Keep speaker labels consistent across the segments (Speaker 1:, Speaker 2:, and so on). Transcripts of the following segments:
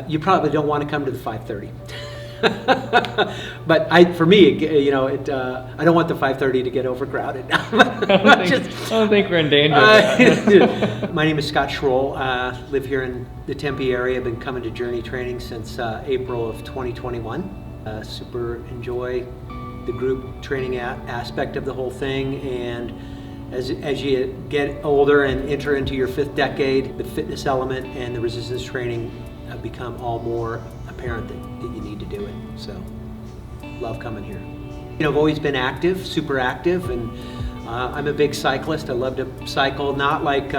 Speaker 1: You probably don't want to come to the 5:30. But for me, I don't want the 5:30 to get overcrowded.
Speaker 2: I don't think we're in danger of that.
Speaker 1: My name is Scott Shroll. Live here in the Tempe area. I've been coming to Journey Training since April of 2021. Super enjoy the group training aspect of the whole thing, and as you get older and enter into your 5th decade, the fitness element and the resistance training have become all more apparent that you need to do it. So, love coming here. I've always been active, super active, and I'm a big cyclist. I love to cycle, not like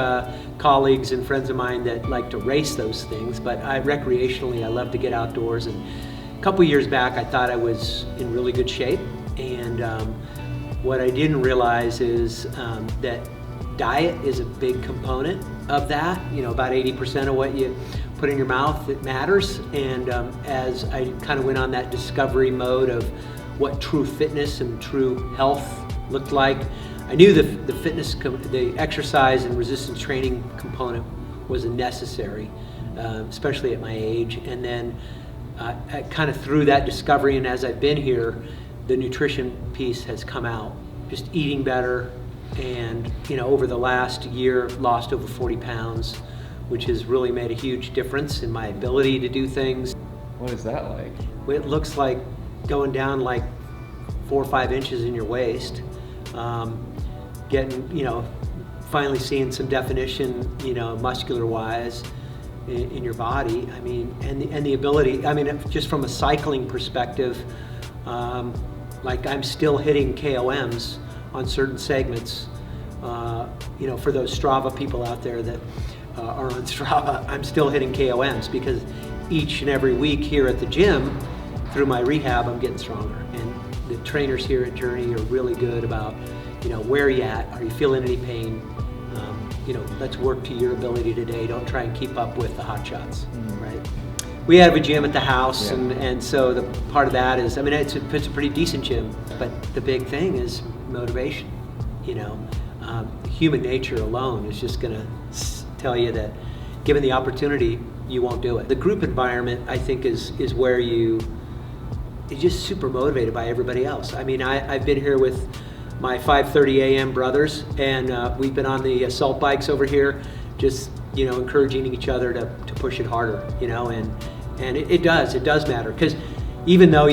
Speaker 1: colleagues and friends of mine that like to race those things, but recreationally, I love to get outdoors. And a couple years back, I thought I was in really good shape, and what I didn't realize is that diet is a big component of that. About 80% of what you put in your mouth, it matters. And as I kind of went on that discovery mode of what true fitness and true health looked like, I knew the exercise and resistance training component was necessary, especially at my age. And then kind of through that discovery, and as I've been here, the nutrition piece has come out. Just eating better, and over the last year, Lost over 40 pounds, which has really made a huge difference in my ability to do things.
Speaker 2: What is that like?
Speaker 1: It looks like going down like 4 or 5 inches in your waist, getting, finally seeing some definition, muscular wise in your body. I mean, and the ability, just from a cycling perspective, like I'm still hitting KOMs on certain segments. For those Strava people out there that are on Strava, I'm still hitting KOMs because each and every week here at the gym, through my rehab, I'm getting stronger. And the trainers here at Journey are really good about, where are you at? Are you feeling any pain? Let's work to your ability today. Don't try and keep up with the hot shots, right? We have a gym at the house,
Speaker 2: yeah.
Speaker 1: and so the part of that is, it's a pretty decent gym, but the big thing is motivation. Human nature alone is just going to tell you that given the opportunity, you won't do it. The group environment, I think, is where you're just super motivated by everybody else. I've been here with my 5:30 a.m. brothers, and we've been on the assault bikes over here, just encouraging each other to push it harder, and it does matter, because even though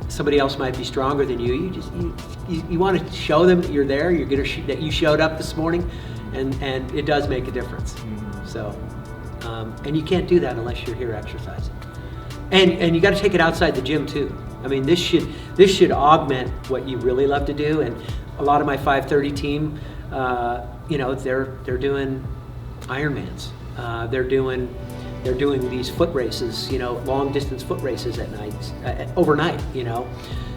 Speaker 1: somebody else might be stronger than you, you want to show them that you're there, that you showed up this morning, and it does make a difference.
Speaker 2: Mm-hmm.
Speaker 1: So, and you can't do that unless you're here exercising, and you got to take it outside the gym too. This should augment what you really love to do, and a lot of my 5:30 team, they're doing Ironmans. They're doing these foot races, long distance foot races at night, overnight,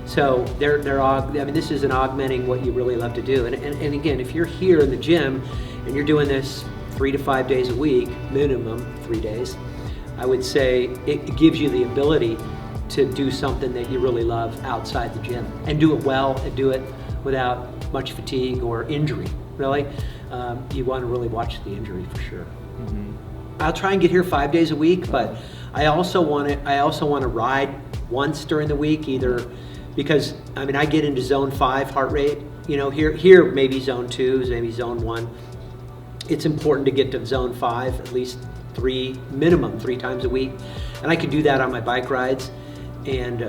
Speaker 1: So this is an augmenting what you really love to do. And again, if you're here in the gym and you're doing this 3 to 5 days a week, minimum 3 days, I would say it gives you the ability to do something that you really love outside the gym, and do it well, and do it without much fatigue or injury, really. You want to really watch the injury for sure.
Speaker 2: Mm-hmm.
Speaker 1: I'll try and get here 5 days a week, but I also want to ride once during the week, either because I get into zone 5 heart rate. Here maybe zone 2, maybe zone 1. It's important to get to zone 5 at least minimum 3 times a week, and I can do that on my bike rides. And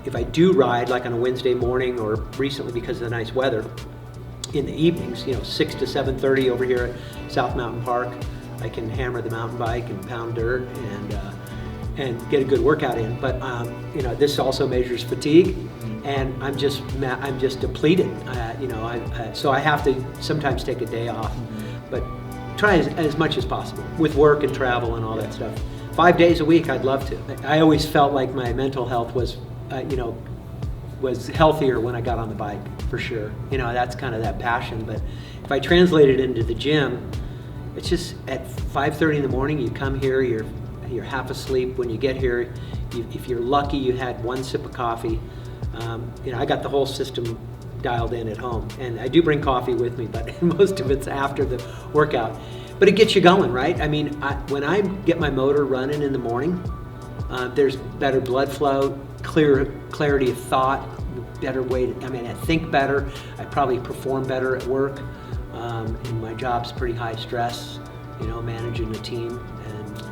Speaker 1: if I do ride, like on a Wednesday morning, or recently because of the nice weather, in the evenings, 6 to 7:30 over here at South Mountain Park, I can hammer the mountain bike and pound dirt and get a good workout in. But this also measures fatigue, and I'm just depleted. So I have to sometimes take a day off, but try as much as possible with work and travel and all that stuff. 5 days a week, I'd love to. I always felt like my mental health was healthier when I got on the bike, for sure. That's kind of that passion. But if I translate it into the gym, it's just at 5:30 in the morning, you come here, you're half asleep when you get here. If you're lucky, you had 1 sip of coffee. I got the whole system dialed in at home, and I do bring coffee with me, but most of it's after the workout. but it gets you going, right? I mean, when I get my motor running in the morning, there's better blood flow, clarity of thought, better way to, I think better. I probably perform better at work. And my job's pretty high stress, managing a team and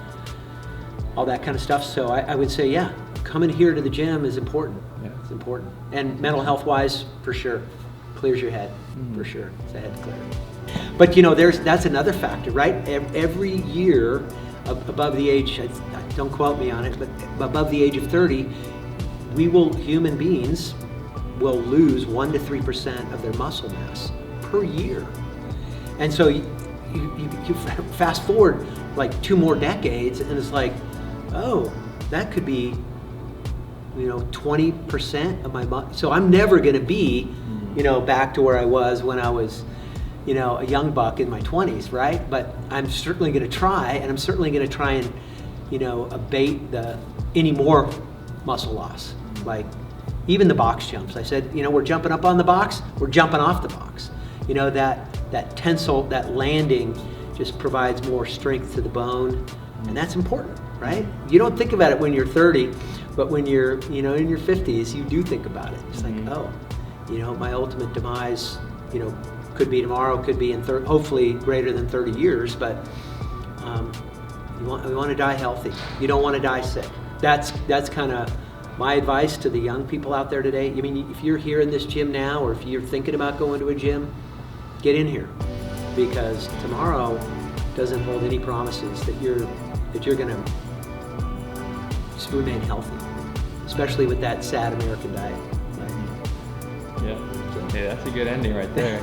Speaker 1: all that kind of stuff. So I would say, yeah, coming here to the gym is important.
Speaker 2: Yeah.
Speaker 1: It's important. And mental health wise, for sure, clears your head, for sure. It's a head clear. But that's another factor, right? Every year above the age, don't quote me on it, but above the age of 30, human beings will lose 1 to 3% of their muscle mass per year. And so you fast forward like 2 more decades, and it's like, oh, that could be 20% of my muscle. So I'm never going to be back to where I was when I was a young buck in my 20s, right? But I'm certainly going to try, and I'm certainly going to try and abate any more muscle loss. Like even the box jumps. I said, we're jumping up on the box, we're jumping off the box. That tensile, that landing just provides more strength to the bone, and that's important, right? You don't think about it when you're 30, but when you're in your 50s, you do think about it. It's like, oh, my ultimate demise, could be tomorrow, could be in hopefully greater than 30 years, but we want to die healthy. You don't want to die sick. That's kind of my advice to the young people out there today. I mean, if you're here in this gym now, or if you're thinking about going to a gym, get in here, because tomorrow doesn't hold any promises that you're going to remain healthy, especially with that sad American diet. Right?
Speaker 2: Yeah. Yeah, that's a good ending right there.